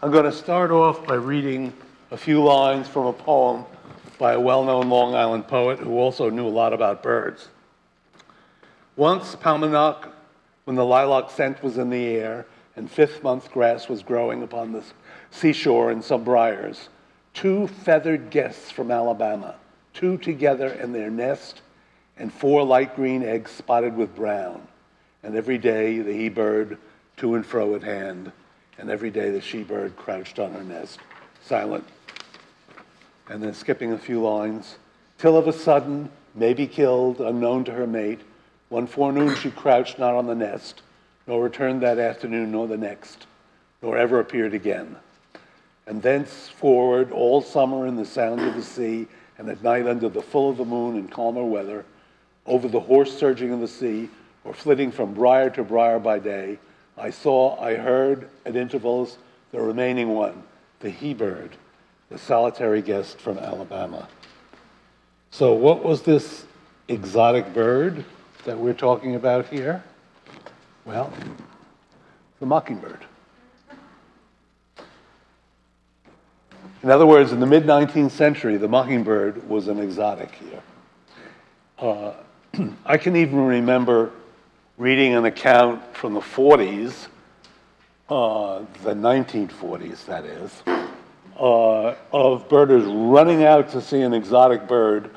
I'm going to start off by reading a few lines from a poem by a well-known Long Island poet who also knew a lot about birds. Once, Paumanok, when the lilac scent was in the air and fifth-month grass was growing upon the seashore in some briars, two feathered guests from Alabama, two together in their nest, and four light green eggs spotted with brown. And every day the he-bird to and fro at hand, and every day the she-bird crouched on her nest, silent. And then skipping a few lines, till of a sudden, maybe killed, unknown to her mate, one forenoon she crouched not on the nest, nor returned that afternoon nor the next, nor ever appeared again. And thenceforward, all summer in the sound of the sea, and at night under the full of the moon in calmer weather, over the hoarse surging of the sea, or flitting from briar to briar by day, I saw, I heard, at intervals, the remaining one, the he-bird, the solitary guest from Alabama. So what was this exotic bird that we're talking about here? Well, the mockingbird. In other words, in the mid-19th century, the mockingbird was an exotic here. I can even remember reading an account from the 40s, the 1940s, that is, of birders running out to see an exotic bird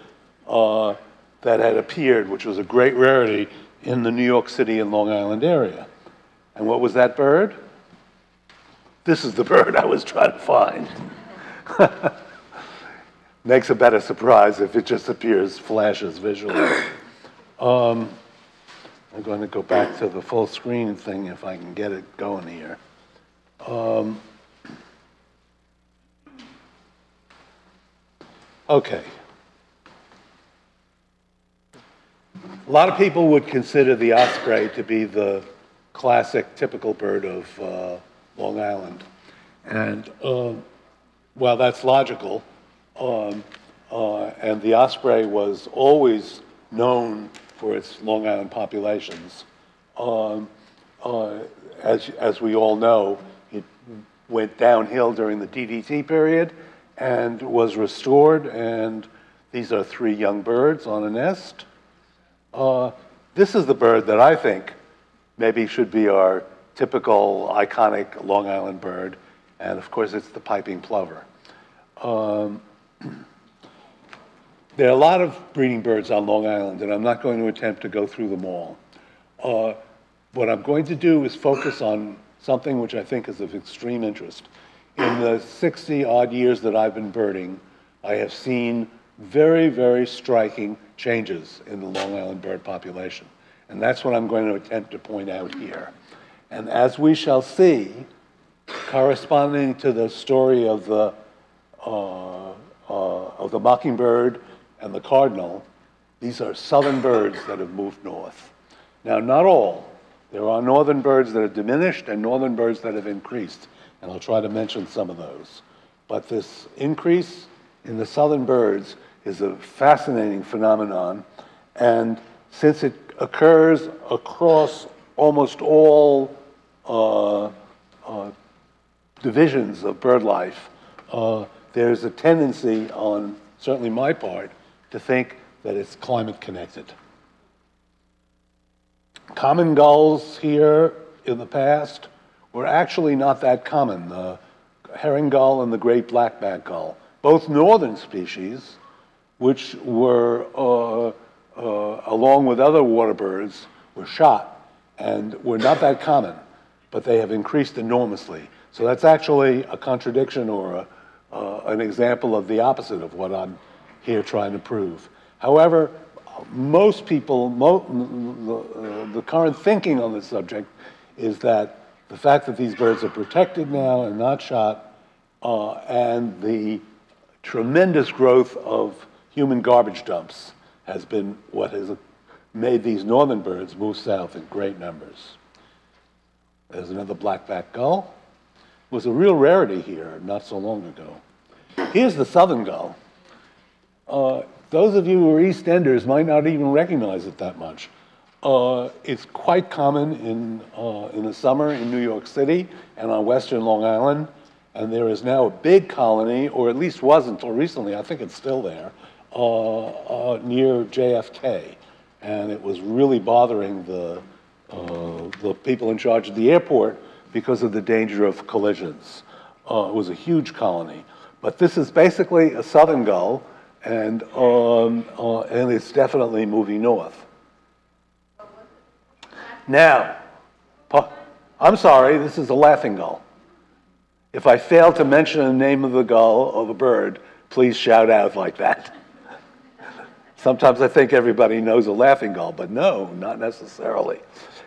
that had appeared, which was a great rarity in the New York City and Long Island area. And what was that bird? This is the bird I was trying to find. Makes a better surprise if it just appears, flashes visually. I'm going to go back to the full screen thing if I can get it going here. Okay. A lot of people would consider the osprey to be the classic, typical bird of Long Island. And while that's logical, and the osprey was always known for its Long Island populations, as we all know, it went downhill during the DDT period and was restored, and these are three young birds on a nest. This is the bird that I think maybe should be our typical iconic Long Island bird, and of course it's the piping plover. There are a lot of breeding birds on Long Island, and I'm not going to attempt to go through them all. What I'm going to do is focus on something which I think is of extreme interest. In the 60-odd years that I've been birding, I have seen very, very striking changes in the Long Island bird population. And that's what I'm going to attempt to point out here. And as we shall see, corresponding to the story of the mockingbird and the cardinal, these are southern birds that have moved north. Now, not all. There are northern birds that have diminished and northern birds that have increased, and I'll try to mention some of those. But this increase in the southern birds is a fascinating phenomenon, and since it occurs across almost all divisions of bird life, there's a tendency on, certainly my part, to think that it's climate connected. Common gulls here in the past were actually not that common. The herring gull and the great black-backed gull, both northern species, which were, along with other water birds, were shot and were not that common, but they have increased enormously. So that's actually a contradiction or an example of the opposite of what I'm here trying to prove. However, most people, the current thinking on this subject is that the fact that these birds are protected now and not shot, and the tremendous growth of human garbage dumps has been what has made these northern birds move south in great numbers. There's another black-backed gull. It was a real rarity here not so long ago. Here's the southern gull. Those of you who are East Enders might not even recognize it that much. It's quite common in the summer in New York City and on western Long Island, And there is now a big colony, or at least was until recently, I think it's still there, near JFK. And it was really bothering the people in charge of the airport because of the danger of collisions. It was a huge colony. But this is basically a southern gull, and it's definitely moving north. Now, I'm sorry, this is a laughing gull. If I fail to mention the name of the gull or the bird, please shout out like that. Sometimes I think everybody knows a laughing gull, but no, not necessarily.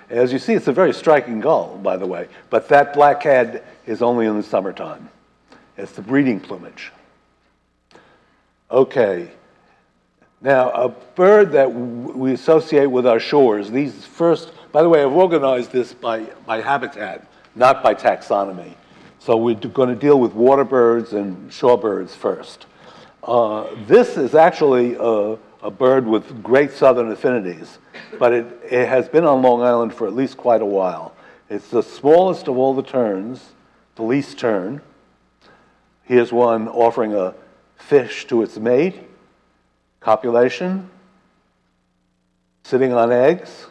As you see, it's a very striking gull, by the way, but that black head is only in the summertime. It's the breeding plumage. Okay. Now, a bird that we associate with our shores, these first, by the way, I've organized this by habitat, not by taxonomy. So we're going to deal with water birds and shorebirds first. This is actually a bird with great southern affinities, but it has been on Long Island for at least quite a while. It's the smallest of all the terns, the least tern. Here's one offering a fish to its mate, copulation, sitting on eggs,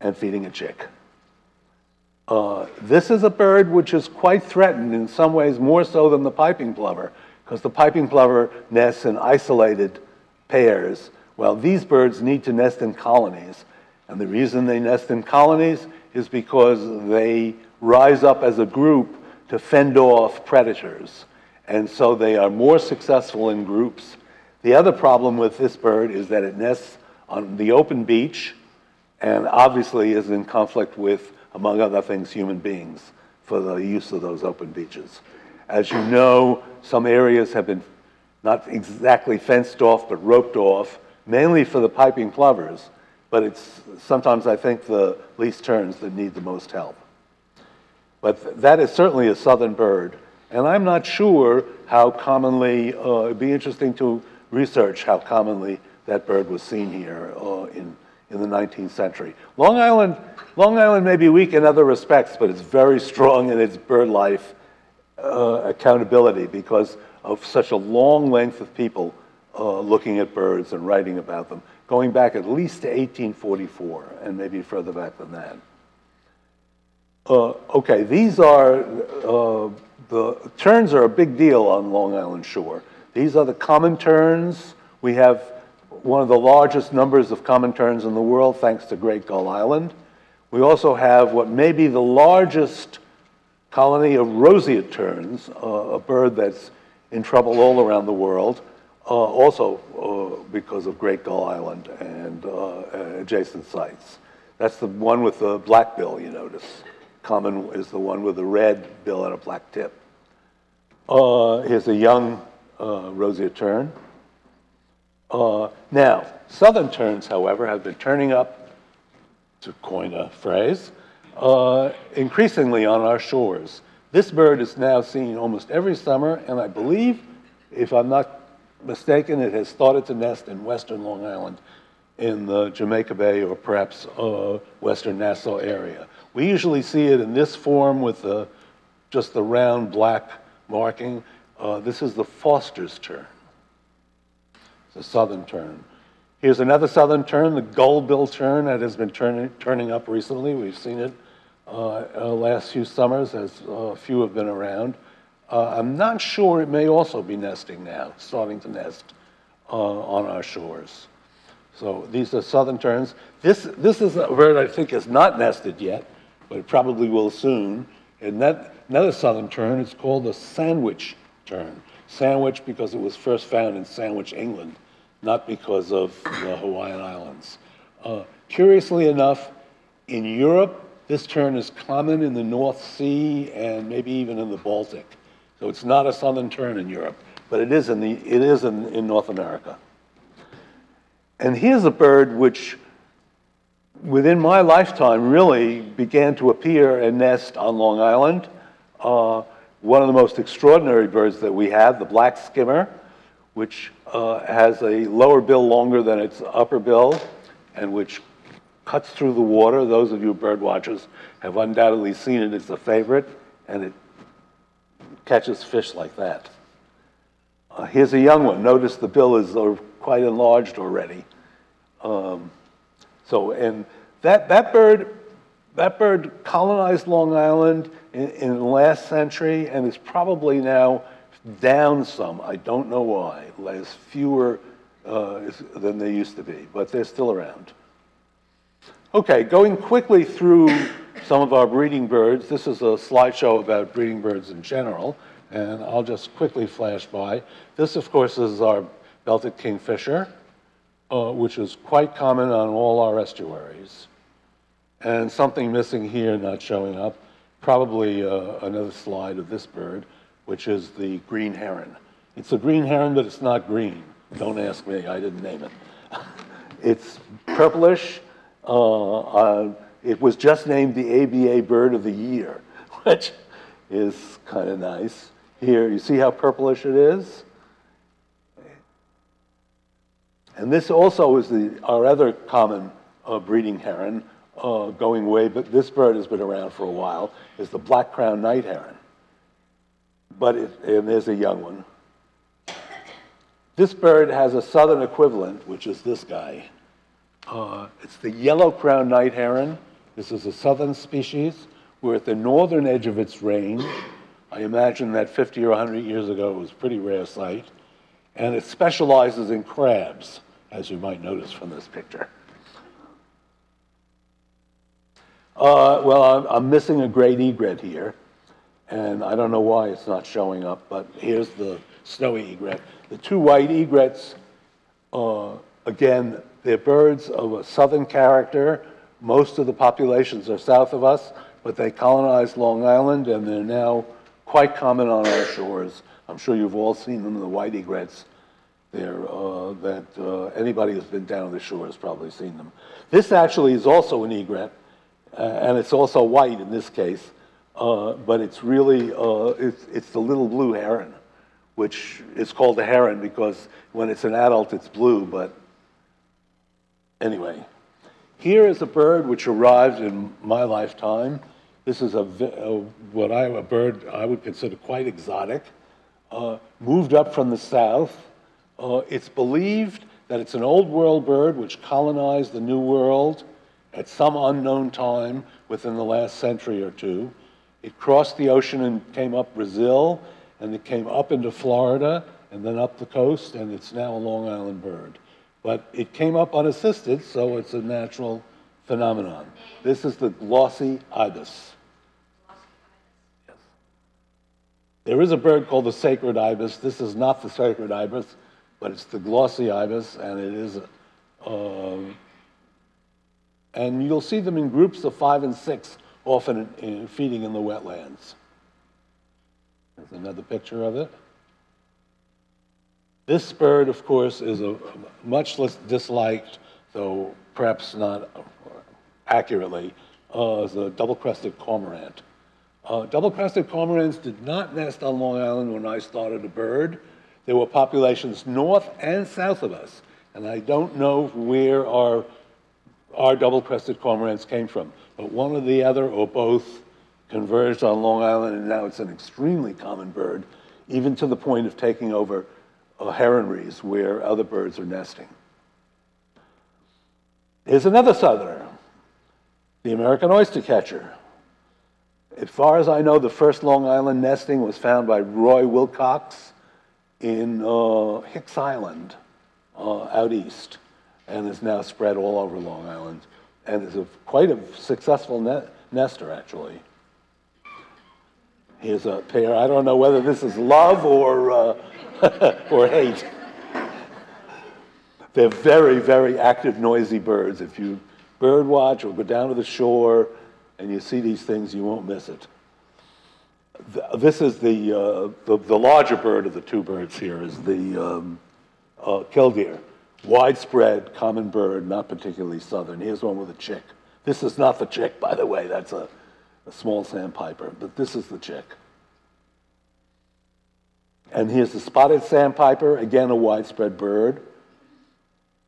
and feeding a chick. This is a bird which is quite threatened in some ways, more so than the piping plover, because the piping plover nests in isolated pairs. Well, these birds need to nest in colonies. And the reason they nest in colonies is because they rise up as a group to fend off predators. And so they are more successful in groups. The other problem with this bird is that it nests on the open beach and obviously is in conflict with, among other things, human beings for the use of those open beaches. As you know, some areas have been not exactly fenced off, but roped off, mainly for the piping plovers, but it's sometimes, I think, the least terns that need the most help. But that is certainly a southern bird, and I'm not sure how commonly, it'd be interesting to research how commonly that bird was seen here in the 19th century. Long Island may be weak in other respects, but it's very strong in its bird life accountability because of such a long length of people looking at birds and writing about them, going back at least to 1844 and maybe further back than that. Okay, these are, the terns are a big deal on Long Island shore. These are the common terns. We have one of the largest numbers of common terns in the world, thanks to Great Gull Island. We also have what may be the largest colony of roseate terns, a bird that's in trouble all around the world, also because of Great Gull Island and adjacent sites. That's the one with the black bill, you notice. Common is the one with the red bill and a black tip. Here's a young roseate tern. Now, southern terns, however, have been turning up, to coin a phrase, increasingly on our shores. This bird is now seen almost every summer, and I believe, if I'm not mistaken, it has started to nest in western Long Island in the Jamaica Bay or perhaps western Nassau area. We usually see it in this form with just the round black marking. This is the Foster's tern. It's a southern tern. Here's another southern tern, the gull-bill tern that has been turning up recently. We've seen it last few summers as a few have been around. I'm not sure, it may also be nesting now, starting to nest on our shores. So these are southern terns. This is a bird I think is not nested yet, but it probably will soon. And another southern tern, it's called the sandwich tern. Sandwich because it was first found in Sandwich, England, not because of the Hawaiian Islands. Curiously enough, in Europe, this tern is common in the North Sea and maybe even in the Baltic. So it's not a southern tern in Europe, but it is in North America. And here's a bird which, within my lifetime, really began to appear and nest on Long Island. One of the most extraordinary birds that we have, the black skimmer, which has a lower bill longer than its upper bill, and which cuts through the water. Those of you bird watchers have undoubtedly seen it. It's a favorite, and it catches fish like that. Here's a young one. Notice the bill is quite enlarged already. And that bird colonized Long Island in the last century and is probably now down some. I don't know why. There's fewer than there used to be, but they're still around. Okay, going quickly through some of our breeding birds. This is a slideshow about breeding birds in general, and I'll just quickly flash by. This, of course, is our belted kingfisher, which is quite common on all our estuaries. And something missing here, not showing up, probably another slide of this bird, which is the green heron. It's a green heron, but it's not green. Don't ask me, I didn't name it. It's purplish. It was just named the ABA Bird of the Year, which is kind of nice. Here, you see how purplish it is? And this also is our other common breeding heron, going way, but this bird has been around for a while, is the black-crowned night heron. And there's a young one. This bird has a southern equivalent, which is this guy. It's the yellow-crowned night heron. This is a southern species. We're at the northern edge of its range. I imagine that 50 or 100 years ago it was a pretty rare sight. And it specializes in crabs, as you might notice from this picture. Well, I'm missing a great egret here. And I don't know why it's not showing up, but here's the snowy egret. The two white egrets, again, they're birds of a southern character. Most of the populations are south of us, but they colonized Long Island, and they're now quite common on our shores. I'm sure you've all seen them, the white egrets. Anybody who's been down the shore has probably seen them. This actually is also an egret, and it's also white in this case, but it's really, it's the little blue heron, which is called a heron because when it's an adult, it's blue, but anyway. Here is a bird which arrived in my lifetime. This is a bird I would consider quite exotic. Moved up from the south. It's believed that it's an old world bird which colonized the New World at some unknown time within the last century or two. It crossed the ocean and came up Brazil, and it came up into Florida, and then up the coast, and it's now a Long Island bird. But it came up unassisted, so it's a natural phenomenon. This is the glossy ibis. Yes. There is a bird called the sacred ibis. This is not the sacred ibis, but it's the glossy ibis, and it is, and you'll see them in groups of 5 and 6, often feeding in the wetlands. There's another picture of it. This bird, of course, is a much less disliked, though perhaps not accurately, is a double-crested cormorant. Double-crested cormorants did not nest on Long Island when I started a bird. There were populations north and south of us, and I don't know where our double-crested cormorants came from, but one or the other or both converged on Long Island, and now it's an extremely common bird, even to the point of taking over heronries where other birds are nesting. Here's another southerner, the American oyster catcher. As far as I know, the first Long Island nesting was found by Roy Wilcox in Hicks Island out east, and is now spread all over Long Island, and is quite a successful nester, actually. Here's a pair. I don't know whether this is love or or hate. They're very, very active, noisy birds. If you bird watch or go down to the shore and you see these things, you won't miss it. This is the larger bird of the two birds here is the killdeer. Widespread, common bird, not particularly southern. Here's one with a chick. This is not the chick, by the way. That's a small sandpiper, but this is the chick. And here's the spotted sandpiper, again, a widespread bird.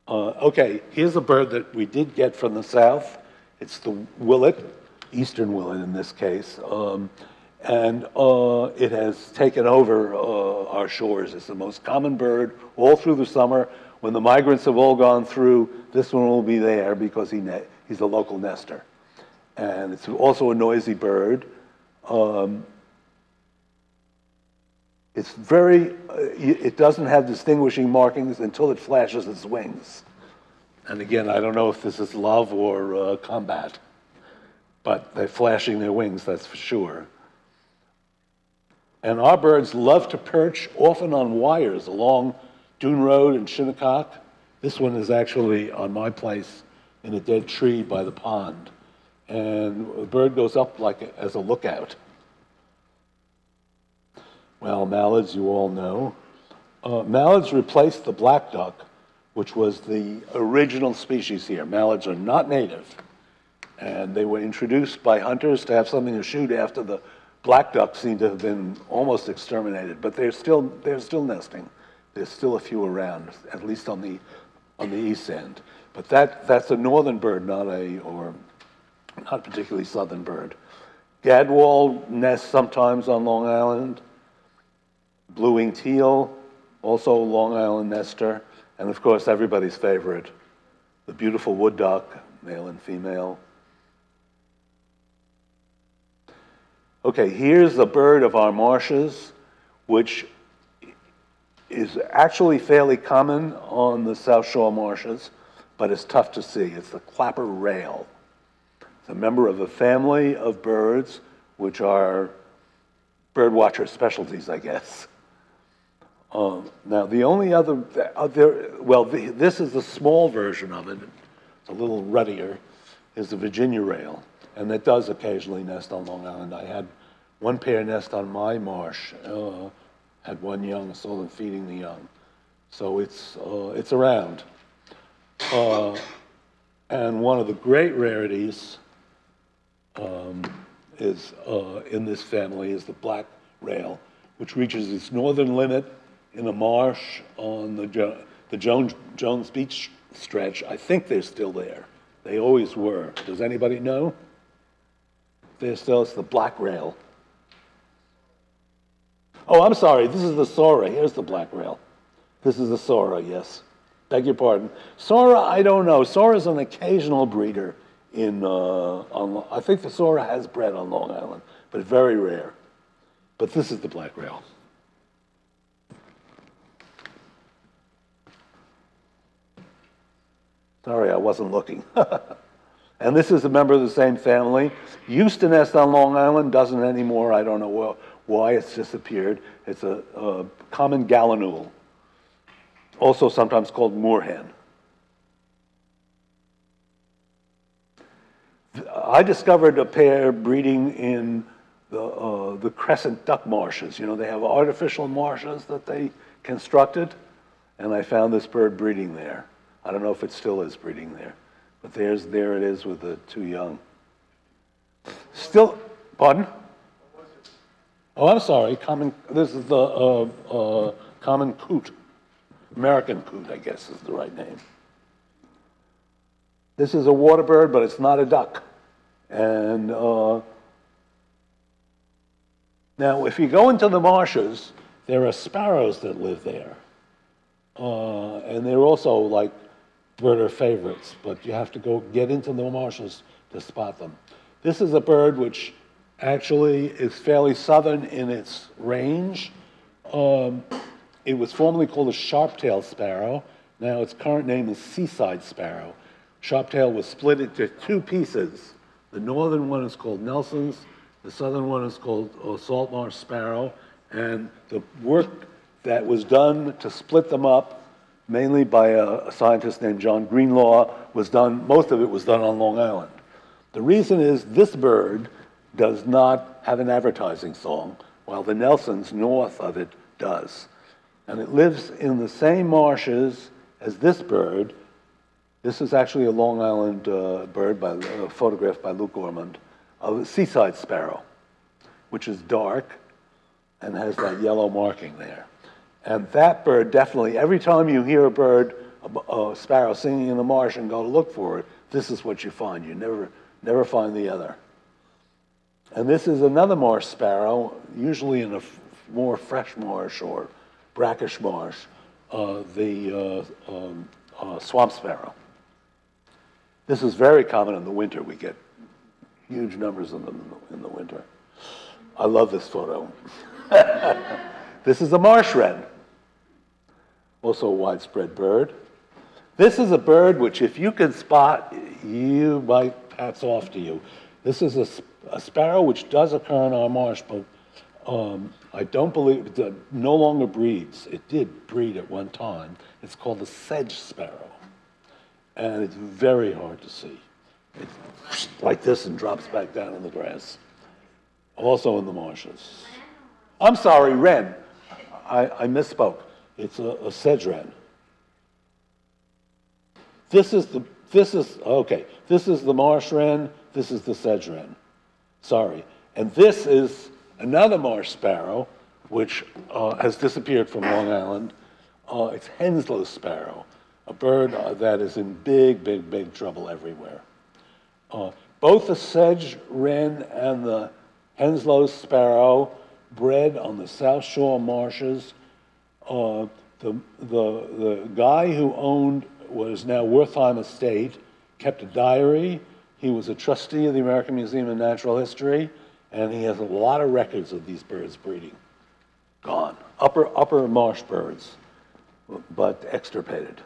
Okay, here's a bird that we did get from the south. It's the willet, eastern willet in this case. And it has taken over our shores. It's the most common bird all through the summer. When the migrants have all gone through, this one will be there because he's a local nester. And it's also a noisy bird. It doesn't have distinguishing markings until it flashes its wings. And again, I don't know if this is love or combat, but they're flashing their wings, that's for sure. And our birds love to perch, often on wires along Dune Road and Shinnecock. This one is actually on my place in a dead tree by the pond. And the bird goes up as a lookout. Well, mallards, you all know. Mallards replaced the black duck, which was the original species here. Mallards are not native. And they were introduced by hunters to have something to shoot after the black ducks seem to have been almost exterminated, but they're still nesting. There's still a few around, at least on the east end. But that's a northern bird, not particularly southern bird. Gadwall nests sometimes on Long Island. Blue-winged teal, also a Long Island nester, and of course everybody's favorite, the beautiful wood duck, male and female. Okay, here's a bird of our marshes, which is actually fairly common on the South Shore marshes, but it's tough to see. It's the clapper rail. It's a member of a family of birds, which are bird watcher specialties, I guess. Now, the only other, this is the small version of it. It's a little ruddier, is the Virginia rail. And that does occasionally nest on Long Island. I had one pair nest on my marsh, had one young, saw them feeding the young. So it's around. And one of the great rarities is in this family is the black rail, which reaches its northern limit in a marsh on the Jones Beach stretch. I think they're still there. They always were. Does anybody know? It's the black rail. Oh, I'm sorry. This is the Sora. Here's the black rail. This is the Sora, yes. Beg your pardon. Sora, I don't know. Sora's an occasional breeder I think the Sora has bred on Long Island, but very rare. But this is the black rail. Sorry, I wasn't looking. And this is a member of the same family. Used to nest on Long Island, doesn't anymore. I don't know why it's disappeared. It's a common gallinule, also sometimes called moorhen. I discovered a pair breeding in the crescent duck marshes. You know, they have artificial marshes that they constructed, and I found this bird breeding there. I don't know if it still is breeding there. But there it is with the two young. Still, pardon? Oh, I'm sorry. This is the common coot. American coot, I guess, is the right name. This is a water bird, but it's not a duck. And now, if you go into the marshes, there are sparrows that live there. And they're also like birder favorites, but you have to go get into the marshes to spot them. This is a bird which actually is fairly southern in its range. It was formerly called a sharp-tailed sparrow. Now its current name is seaside sparrow. Sharp-tail was split into two pieces. The northern one is called Nelson's. The southern one is called Salt Marsh Sparrow. And the work that was done to split them up, mainly by a scientist named John Greenlaw, most of it was done on Long Island. The reason is this bird does not have an advertising song, while the Nelson's north of it does. And it lives in the same marshes as this bird. This is actually a Long Island bird photographed by Luke Ormond, of a seaside sparrow, which is dark and has that yellow marking there. And that bird definitely, every time you hear a sparrow singing in the marsh and go to look for it, this is what you find. You never find the other. And this is another marsh sparrow, usually in a more fresh marsh or brackish marsh, the swamp sparrow. This is very common in the winter. We get huge numbers of them in the winter. I love this photo. This is a marsh wren, also a widespread bird. This is a bird which, if you can spot, you might hats off to you. This is a sparrow which does occur in our marsh, but I don't believe it no longer breeds. It did breed at one time. It's called the Sedge Sparrow, and it's very hard to see. It's like this and drops back down in the grass. Also in the marshes. I'm sorry, wren. I misspoke. It's a sedge wren. This is the marsh wren. This is the sedge wren. Sorry. And this is another marsh sparrow, which has disappeared from Long Island. It's Henslow Sparrow, a bird that is in big, big, big trouble everywhere. Both the sedge wren and the Henslow Sparrow bred on the South Shore marshes. The guy who owned what is now Wertheim Estate kept a diary. He was a trustee of the American Museum of Natural History, and he has a lot of records of these birds breeding. Gone. Upper marsh birds, but extirpated.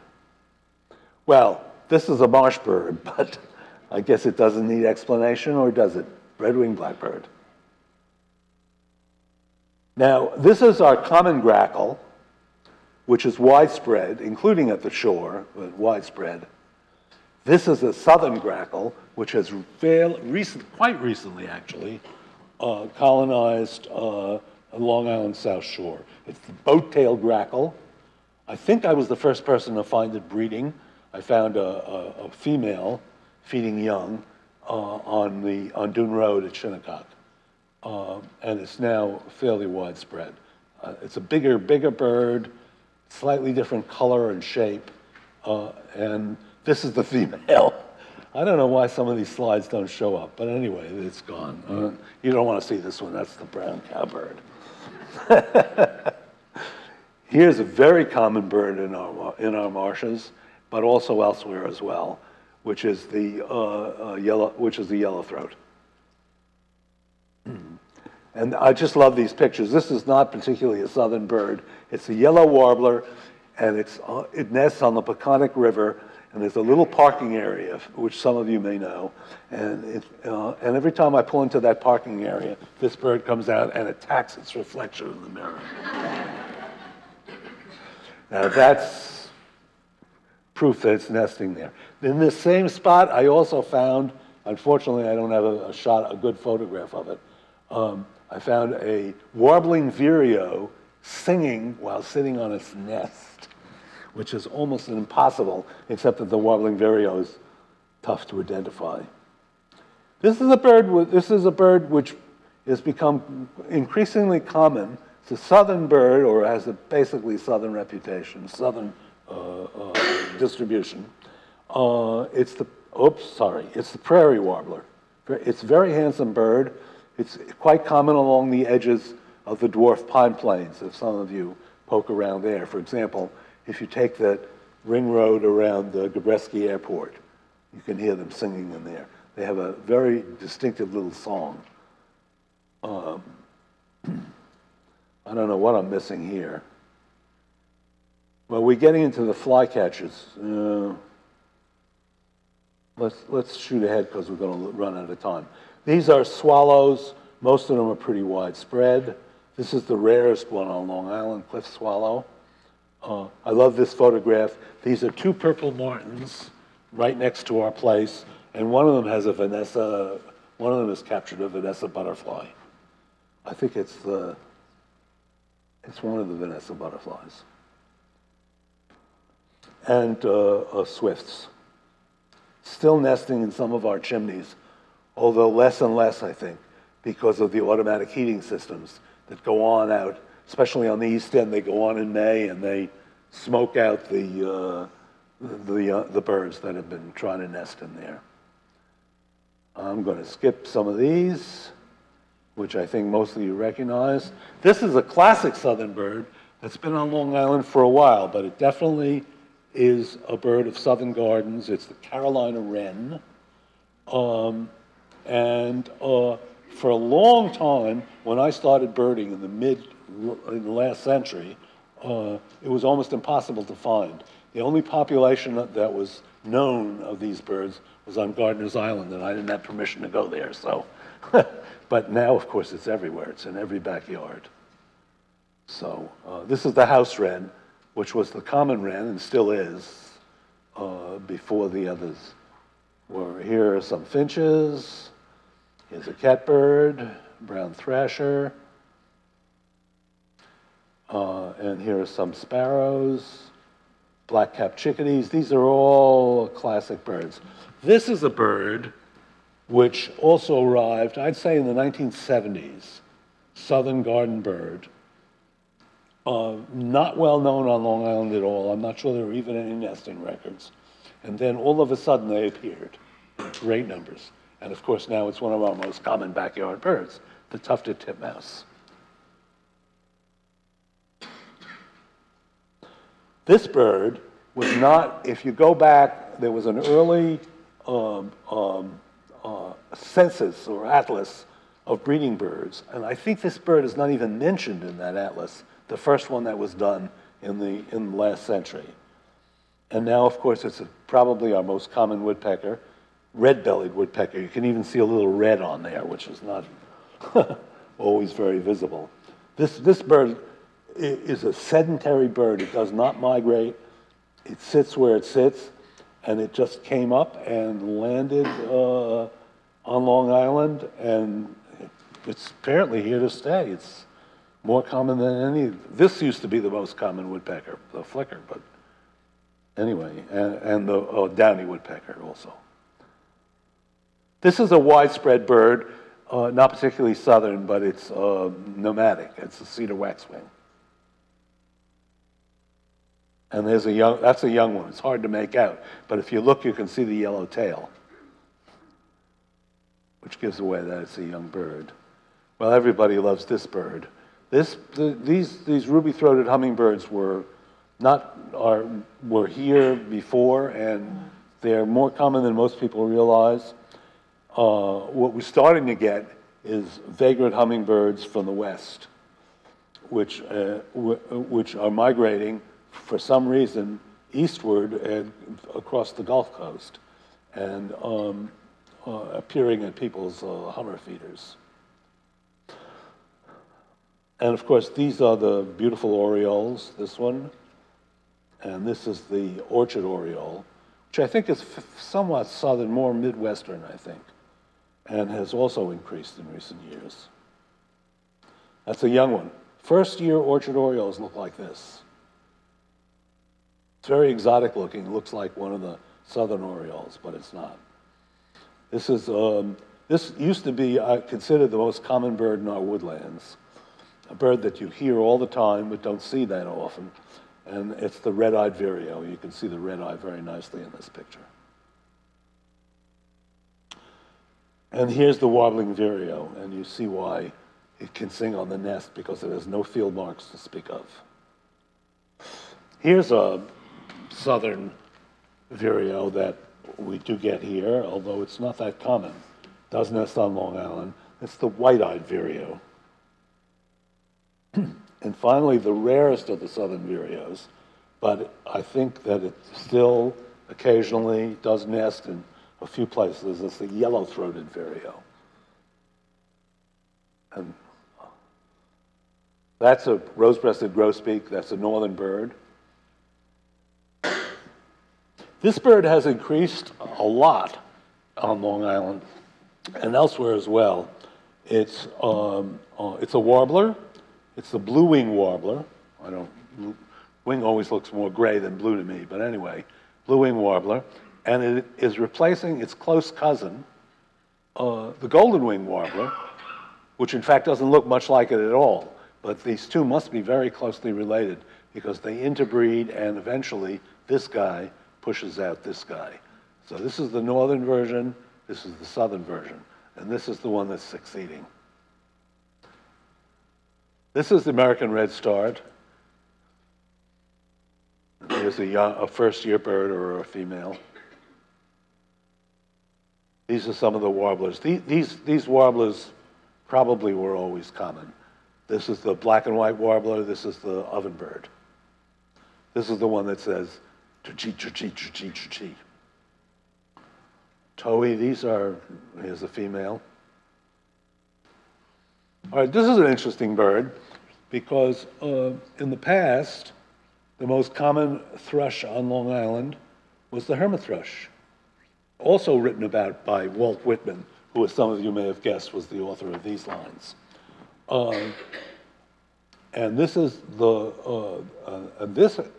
Well, this is a marsh bird, but I guess it doesn't need explanation, or does it? Redwing Blackbird. Now, this is our common grackle, which is widespread, including at the shore, but widespread. This is a southern grackle, which has quite recently, actually, colonized Long Island South Shore. It's the boat-tailed grackle. I think I was the first person to find it breeding. I found a female feeding young on Dune Road at Shinnecock. And it's now fairly widespread. It's a bigger bird, slightly different color and shape, and this is the female. I don't know why some of these slides don't show up, but anyway, it's gone. You don't want to see this one. That's the brown cowbird. Here's a very common bird in our marshes, but also elsewhere as well, which is the yellowthroat. And I just love these pictures. This is not particularly a southern bird. It's a yellow warbler, and it nests on the Peconic River, and there's a little parking area, which some of you may know. And every time I pull into that parking area, this bird comes out and attacks its reflection in the mirror. Now that's proof that it's nesting there. In this same spot, I also found, unfortunately I don't have a good photograph of it, I found a warbling vireo singing while sitting on its nest, which is almost impossible, except that the warbling vireo is tough to identify. This is a bird which has become increasingly common. It's a southern bird, or has a basically southern reputation, southern distribution. It's the prairie warbler. It's a very handsome bird. It's quite common along the edges of the dwarf pine plains, if some of you poke around there. For example, if you take that ring road around the Gabreski Airport, you can hear them singing in there. They have a very distinctive little song. I don't know what I'm missing here. Well, we're getting into the flycatchers. Let's shoot ahead because we're going to run out of time. These are swallows. Most of them are pretty widespread. This is the rarest one on Long Island, cliff swallow. I love this photograph. These are two purple martins right next to our place, and one of them has one of them has captured a Vanessa butterfly. I think it's one of the Vanessa butterflies. And swifts. Still nesting in some of our chimneys, although less and less, I think, because of the automatic heating systems that go on out, especially on the East End. They go on in May, and they smoke out the birds that have been trying to nest in there. I'm going to skip some of these. which I think most of you recognize. This is a classic southern bird that's been on Long Island for a while, but it definitely is a bird of southern gardens. It's the Carolina Wren. For a long time, when I started birding in the last century, it was almost impossible to find. The only population that was known of these birds was on Gardiner's Island, and I didn't have permission to go there, so. But now, of course, it's everywhere. It's in every backyard. So this is the house wren, which was the common wren and still is, before the others were. Here are some finches. Here's a catbird, brown thrasher. And here are some sparrows, black-capped chickadees. These are all classic birds. This is a bird which also arrived, I'd say, in the 1970s, southern garden bird. Not well known on Long Island at all. I'm not sure there were even any nesting records. And then all of a sudden they appeared, great numbers. And of course now it's one of our most common backyard birds, the tufted titmouse. This bird was not, if you go back, there was an early census or atlas of breeding birds, and I think this bird is not even mentioned in that atlas, the first one that was done in the last century. And now, of course, it's probably our most common woodpecker, red-bellied woodpecker. You can even see a little red on there, which is not always very visible. This bird is a sedentary bird. It does not migrate. It sits where it sits, and it just came up and landed on Long Island, and it's apparently here to stay. It's more common than any. This used to be the most common woodpecker, the flicker, but anyway, and the downy woodpecker also. This is a widespread bird, not particularly southern, but it's nomadic. It's a cedar waxwing. And there's that's a young one. It's hard to make out, but if you look, you can see the yellow tail, which gives away that it's a young bird. Well, everybody loves this bird. These ruby-throated hummingbirds were here before, and they're more common than most people realize. What we're starting to get is vagrant hummingbirds from the west, which are migrating for some reason eastward and across the Gulf Coast, and appearing at people's hummer feeders. And of course, these are the beautiful orioles, this one, and this is the orchard oriole, which I think is somewhat southern, more Midwestern, I think, and has also increased in recent years. That's a young one. First year orchard orioles look like this. It's very exotic looking. It looks like one of the southern orioles, but it's not. This used to be considered the most common bird in our woodlands, a bird that you hear all the time but don't see that often, and it's the red-eyed vireo. You can see the red eye very nicely in this picture. And here's the warbling vireo, and you see why it can sing on the nest, because it has no field marks to speak of. Here's a southern vireo that we do get here, although it's not that common. It does nest on Long Island. It's the white-eyed vireo. And finally, the rarest of the southern vireos, but I think that it still occasionally does nest in a few places. It's the yellow-throated vireo. And that's a rose-breasted grosbeak. That's a northern bird. This bird has increased a lot on Long Island and elsewhere as well. It's a warbler. It's the blue-wing warbler. Wing always looks more gray than blue to me, but anyway, blue-wing warbler. And it is replacing its close cousin, the golden-wing warbler, which in fact doesn't look much like it at all. But these two must be very closely related because they interbreed, and eventually this guy pushes out this guy. So this is the northern version, this is the southern version, and this is the one that's succeeding. This is the American Redstart. Here's a first-year bird or a female. These are some of the warblers. These warblers probably were always common. This is the black and white warbler. This is the ovenbird. This is the one that says, "Chee chee chee chee chee chee." Towhee, here's a female. All right, this is an interesting bird because in the past, the most common thrush on Long Island was the hermit thrush, also written about by Walt Whitman, who, as some of you may have guessed, was the author of these lines. And this is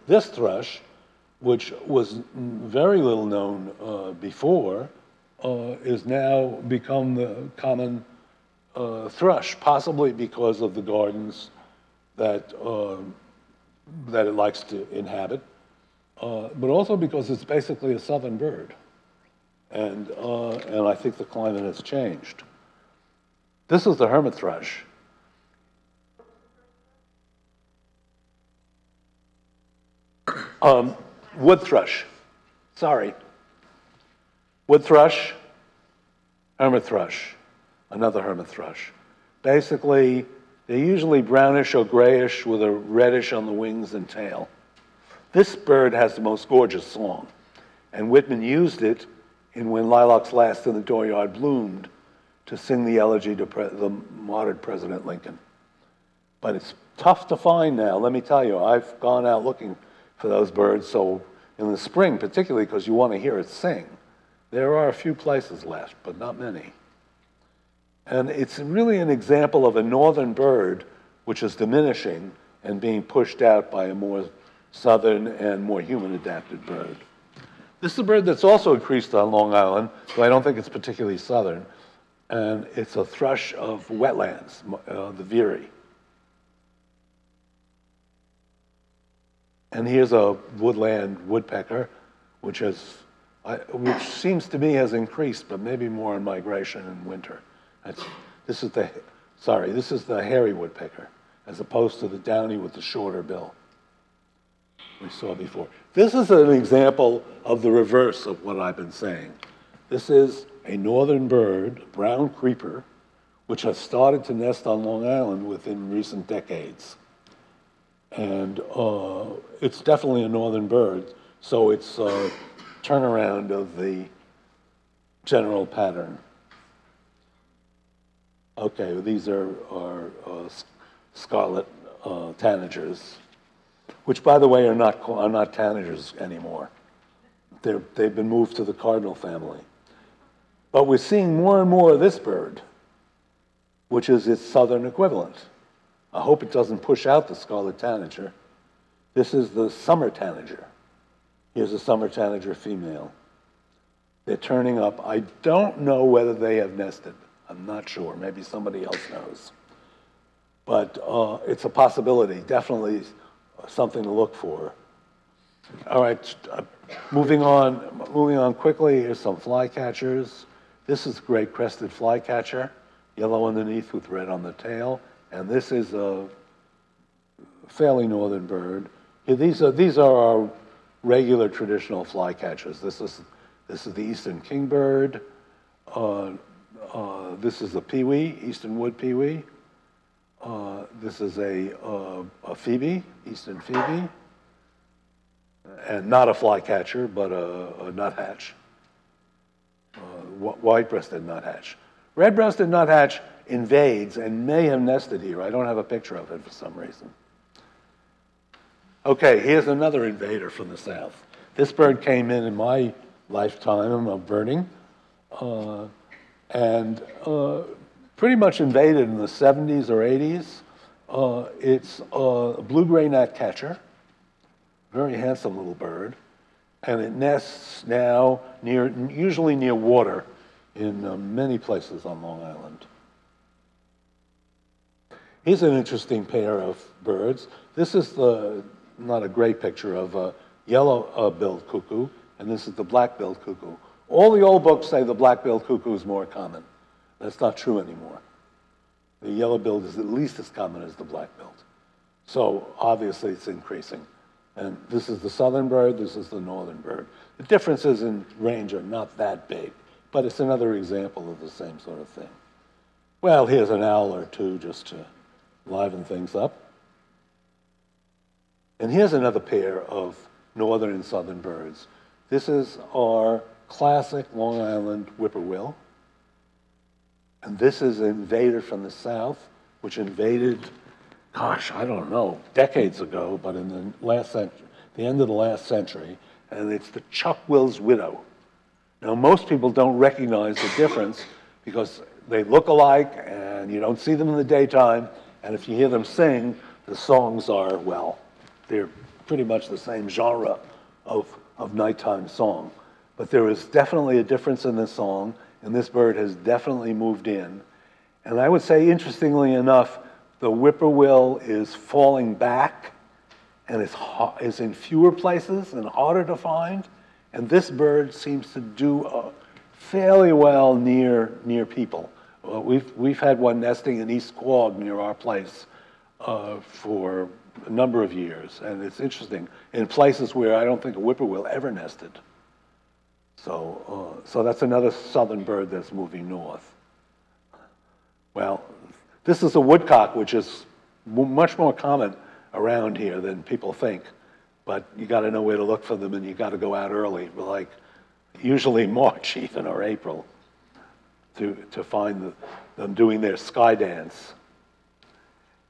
this thrush, which was very little known before, is now become the common thrush, possibly because of the gardens that it likes to inhabit, but also because it's basically a southern bird. And I think the climate has changed. This is the hermit thrush. Wood thrush. Sorry. Wood thrush, hermit thrush, another hermit thrush. Basically, they're usually brownish or grayish with a reddish on the wings and tail. This bird has the most gorgeous song, and Whitman used it in When Lilacs Last in the Dooryard Bloomed to sing the elegy to the martyred President Lincoln. But it's tough to find now, let me tell you. I've gone out looking for those birds, so in the spring, particularly because you want to hear it sing, there are a few places left, but not many. And it's really an example of a northern bird which is diminishing and being pushed out by a more southern and more human-adapted bird. This is a bird that's also increased on Long Island, though I don't think it's particularly southern, and it's a thrush of wetlands, the Vireo. And here's a woodland woodpecker, which seems to me has increased, but maybe more in migration in winter. This is the hairy woodpecker, as opposed to the downy with the shorter bill we saw before. This is an example of the reverse of what I've been saying. This is a northern bird, a brown creeper, which has started to nest on Long Island within recent decades. And it's definitely a northern bird, so it's a turnaround of the general pattern. Okay, these are Scarlet Tanagers, which, by the way, are not Tanagers anymore. They've been moved to the cardinal family. But we're seeing more and more of this bird, which is its southern equivalent. I hope it doesn't push out the Scarlet Tanager. This is the summer tanager. Here's a summer tanager female. They're turning up. I don't know whether they have nested. I'm not sure. Maybe somebody else knows. But it's a possibility, definitely something to look for. All right, moving on quickly, here's some flycatchers. This is a great crested flycatcher, yellow underneath with red on the tail. And this is a fairly northern bird. Here, these are our regular traditional flycatchers. This is the eastern kingbird. This is a pewee, eastern wood pewee. This is a phoebe, eastern phoebe, and not a flycatcher, but a nuthatch, white-breasted nuthatch. Red-breasted nuthatch invades and may have nested here. I don't have a picture of it for some reason. Okay, here's another invader from the south. This bird came in my lifetime of birding, and pretty much invaded in the 70s or 80s. It's a blue-gray gnatcatcher, very handsome little bird, and it nests now usually near water in many places on Long Island. Here's an interesting pair of birds. This is not a great picture of a yellow-billed cuckoo, and this is the black-billed cuckoo. All the old books say the black-billed cuckoo is more common. That's not true anymore. The yellow-billed is at least as common as the black-billed. So obviously it's increasing. And this is the southern bird, this is the northern bird. The differences in range are not that big, but it's another example of the same sort of thing. Well, here's an owl or two just to liven things up. And here's another pair of northern and southern birds. This is our classic Long Island whippoorwill. And this is an invader from the south, which invaded, gosh, I don't know, decades ago, but in the last century, the end of the last century, and it's the chuck-will's widow. Now, most people don't recognize the difference because they look alike and you don't see them in the daytime, and if you hear them sing, the songs are, well, they're pretty much the same genre of nighttime song. But there is definitely a difference in the song, and this bird has definitely moved in. And I would say, interestingly enough, the whippoorwill is falling back and is in fewer places and harder to find. And this bird seems to do fairly well near people. We've had one nesting in East Quogue near our place for a number of years, and it's interesting, in places where I don't think a whippoorwill ever nested. So that's another southern bird that's moving north. Well, this is a woodcock, which is much more common around here than people think, but you got to know where to look for them, and you got to go out early, like usually March even or April, to find them doing their sky dance.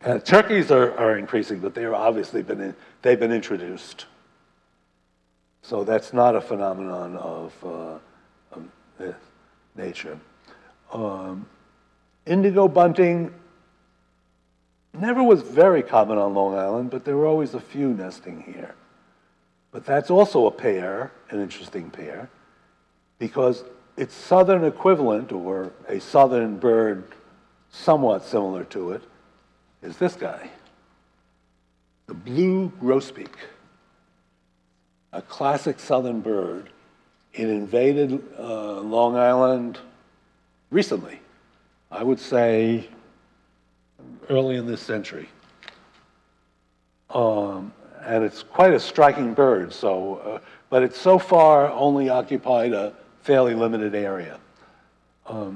And turkeys are increasing, but they've obviously been introduced. So that's not a phenomenon of nature. Indigo bunting never was very common on Long Island, but there were always a few nesting here. But that's also a pair, an interesting pair, because its southern equivalent, or a southern bird somewhat similar to it, is this guy, the blue grosbeak, a classic southern bird. It invaded Long Island recently, I would say early in this century. And it's quite a striking bird, so, but it's so far only occupied a fairly limited area. Well,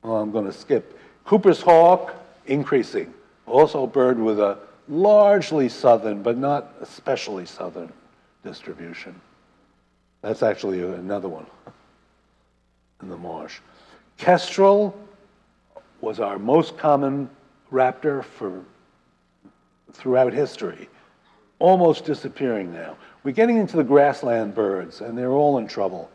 I'm going to skip. Cooper's hawk, increasing. Also a bird with a largely southern, but not especially southern distribution. That's actually another one in the marsh. Kestrel was our most common raptor throughout history, almost disappearing now. We're getting into the grassland birds, and they're all in trouble.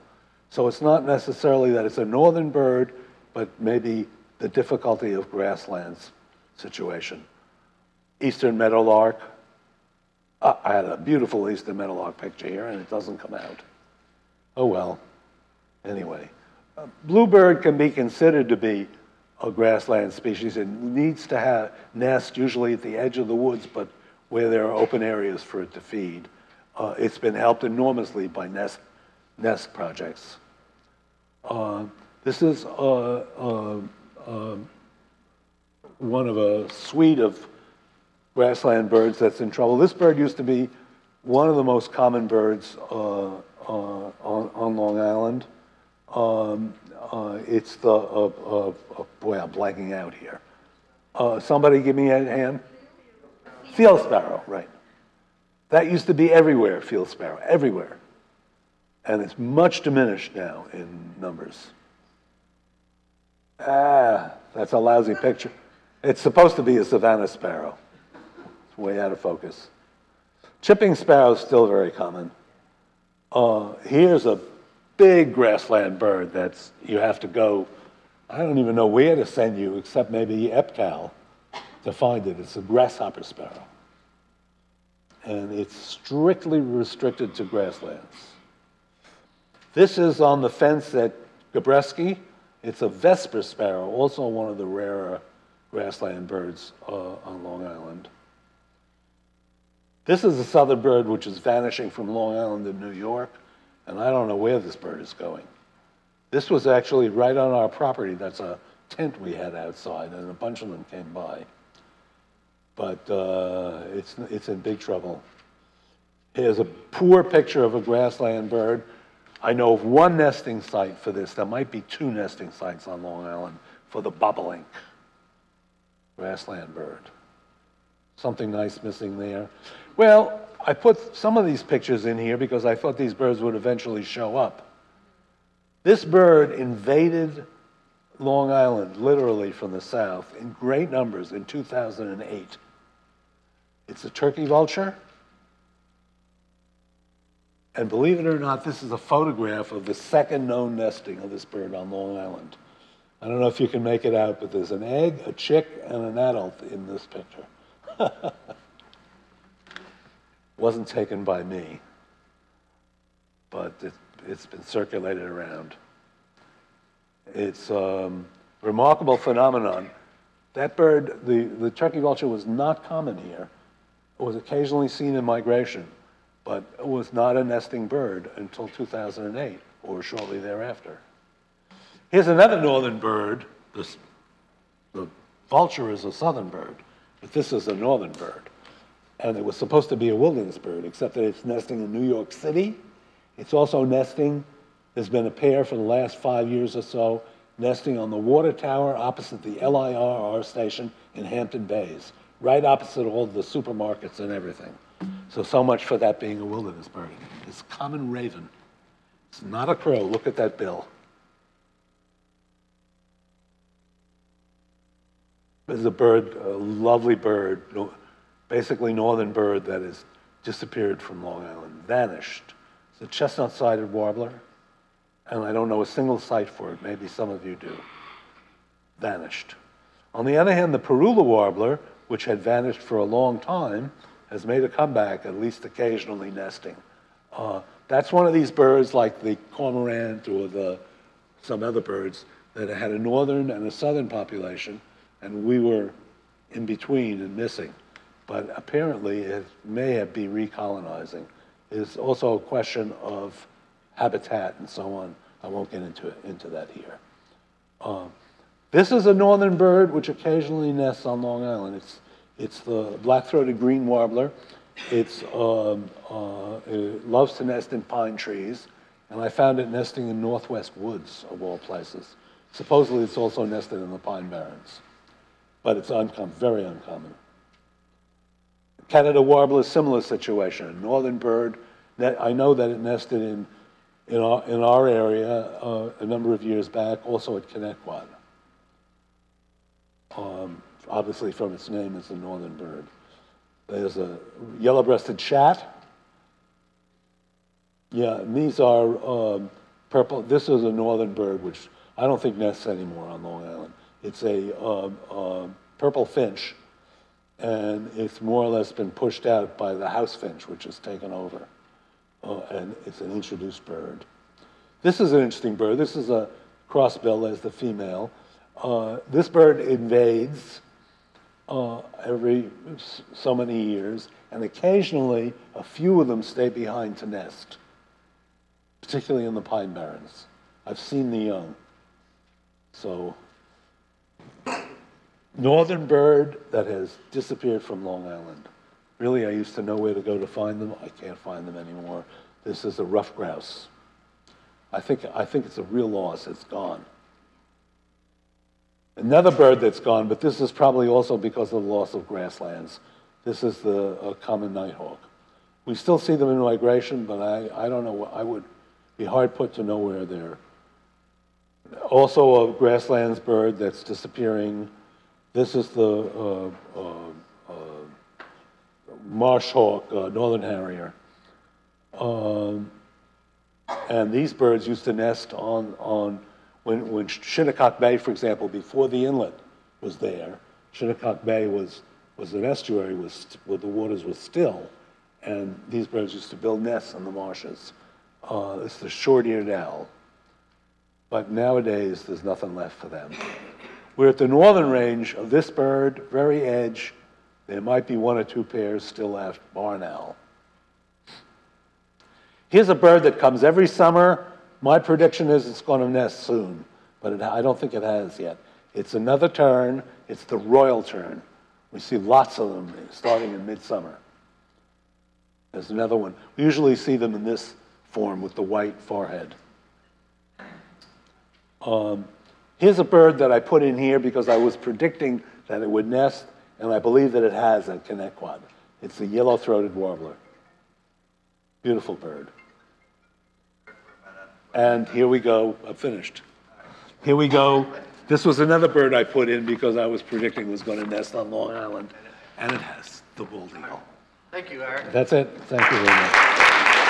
So it's not necessarily that it's a northern bird, but maybe the difficulty of grasslands situation. Eastern meadowlark. I had a beautiful eastern meadowlark picture here, and it doesn't come out. Oh well. Anyway, bluebird can be considered to be a grassland species. It needs to have nest usually at the edge of the woods, but where there are open areas for it to feed. It's been helped enormously by nest projects. This is one of a suite of grassland birds that's in trouble. This bird used to be one of the most common birds on Long Island. It's the, boy, I'm blanking out here. Somebody give me a hand. Field sparrow, right. That used to be everywhere, field sparrow, everywhere. And it's much diminished now in numbers. That's a lousy picture. It's supposed to be a savanna sparrow. It's way out of focus. Chipping sparrow is still very common. Here's a big grassland bird that's, you have to go, I don't even know where to send you except maybe EPCAL to find it. It's a grasshopper sparrow. And it's strictly restricted to grasslands. This is on the fence at Gabreski. It's a vesper sparrow, also one of the rarer grassland birds on Long Island. This is a southern bird which is vanishing from Long Island to New York, and I don't know where this bird is going. This was actually right on our property. That's a tent we had outside, and a bunch of them came by. But it's in big trouble. Here's a poor picture of a grassland bird. I know of one nesting site for this. There might be 2 nesting sites on Long Island for the bobolink, grassland bird. Something nice missing there. Well, I put some of these pictures in here because I thought these birds would eventually show up. This bird invaded Long Island, literally from the south, in great numbers in 2008. It's a turkey vulture. And believe it or not, this is a photograph of the second known nesting of this bird on Long Island. I don't know if you can make it out, but there's an egg, a chick, and an adult in this picture. Wasn't taken by me, but it's been circulated around. It's a remarkable phenomenon. That bird, the turkey vulture, was not common here. It was occasionally seen in migration, but it was not a nesting bird until 2008 or shortly thereafter. Here's another northern bird. The vulture is a southern bird, but this is a northern bird. And it was supposed to be a wilderness bird, except that it's nesting in New York City. It's also nesting, there's been a pair for the last 5 years or so, nesting on the water tower opposite the LIRR station in Hampton Bays, right opposite all the supermarkets and everything. So much for that being a wilderness bird. It's common raven. It's not a crow. Look at that bill. There's a bird, a lovely bird, basically northern bird that has disappeared from Long Island, vanished. It's a chestnut-sided warbler, and I don't know a single site for it. Maybe some of you do. Vanished. On the other hand, the Parula Warbler, which had vanished for a long time, has made a comeback, at least occasionally nesting. That's one of these birds like the cormorant or some other birds that had a northern and a southern population, and we were in between and missing. But apparently it may be recolonizing. It's also a question of habitat and so on. I won't get into that here. This is a northern bird which occasionally nests on Long Island. It's the black-throated green warbler. It loves to nest in pine trees, and I found it nesting in northwest woods, of all places. Supposedly it's also nested in the pine barrens, but it's very uncommon. Canada warbler, similar situation, a northern bird. I know that it nested in our area a number of years back, also at Connecticut. Obviously from its name, it's a northern bird. There's a yellow-breasted chat. Yeah, and these are purple. This is a northern bird, which I don't think nests anymore on Long Island. It's a purple finch, and it's more or less been pushed out by the house finch, which has taken over. And it's an introduced bird. This is an interesting bird. This is a crossbill as the female. This bird invades every so many years, and occasionally a few of them stay behind to nest, particularly in the pine barrens. I've seen the young. So, northern bird that has disappeared from Long Island. Really, I used to know where to go to find them. I can't find them anymore. This is a ruffed grouse. I think it's a real loss. It's gone. Another bird that's gone, but this is probably also because of the loss of grasslands. This is the common nighthawk. We still see them in migration, but I don't know. I would be hard put to know where they're. Also a grasslands bird that's disappearing. This is the marsh hawk, northern harrier. And these birds used to nest when Shinnecock Bay, for example, before the inlet was there, Shinnecock Bay was an estuary where the waters were still, and these birds used to build nests in the marshes. It's the short-eared owl. But nowadays, there's nothing left for them. We're at the northern range of this bird, very edge. There might be 1 or 2 pairs still left, barn owl. Here's a bird that comes every summer. My prediction is it's going to nest soon, but I don't think it has yet. It's another tern. It's the royal tern. We see lots of them starting in midsummer. There's another one. We usually see them in this form with the white forehead. Here's a bird that I put in here because I was predicting that it would nest, and I believe that it has at Connecticut. It's the yellow-throated warbler. Beautiful bird. And here we go. I'm finished. Here we go. This was another bird I put in because I was predicting was going to nest on Long Island, and it has the bald eagle. Thank you, Eric. That's it. Thank you very much.